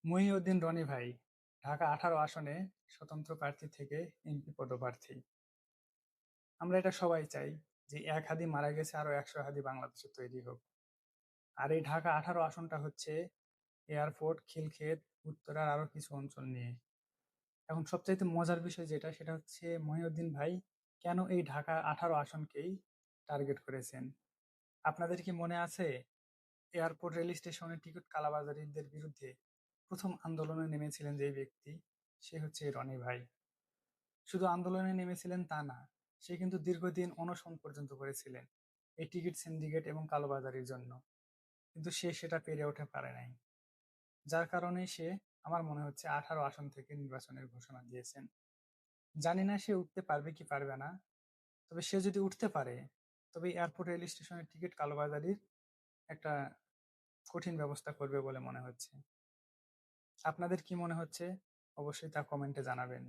মহিউদ্দিন রনি ভাই ঢাকা ১৮ আসনে স্বতন্ত্র প্রার্থী থেকে এমপি পদপ্রার্থী। আমরা এটা সবাই চাই যে এক হাদি মারা গেছে, আরো ১০০ হাদি বাংলাদেশে তৈরি হোক। আর এই ঢাকা ১৮ আসনটা হচ্ছে এয়ারপোর্ট, খিলক্ষেত, উত্তরার আরো কিছু অঞ্চল নিয়ে। এখন সবচাইতে মজার বিষয় যেটা, সেটা হচ্ছে মহিউদ্দিন ভাই কেন এই ঢাকা ১৮ আসনকেই টার্গেট করেছেন। আপনাদের কি মনে আছে, এয়ারপোর্ট রেল স্টেশনের টিকিট কালাবাজারিদের বিরুদ্ধে প্রথম আন্দোলনে নেমেছিলেন যে ব্যক্তি, সে হচ্ছে রনি ভাই। শুধু আন্দোলনে নেমেছিলেন তা না, সে কিন্তু দীর্ঘদিন অনশন পর্যন্ত করেছিলেন এই টিকিট সিন্ডিকেট এবং কালোবাজারির জন্য। কিন্তু সে সেটা পেরে উঠে পারে নাই, যার কারণে সে, আমার মনে হচ্ছে, ১৮ আসন থেকে নির্বাচনের ঘোষণা দিয়েছেন। জানি না সে উঠতে পারবে কি পারবে না, তবে সে যদি উঠতে পারে তবে এয়ারপোর্ট রেল স্টেশনের টিকিট কালোবাজারির একটা কঠিন ব্যবস্থা করবে বলে মনে হচ্ছে। আপনাদের কি মনে হচ্ছে অবশ্যই তা কমেন্টে জানাবেন।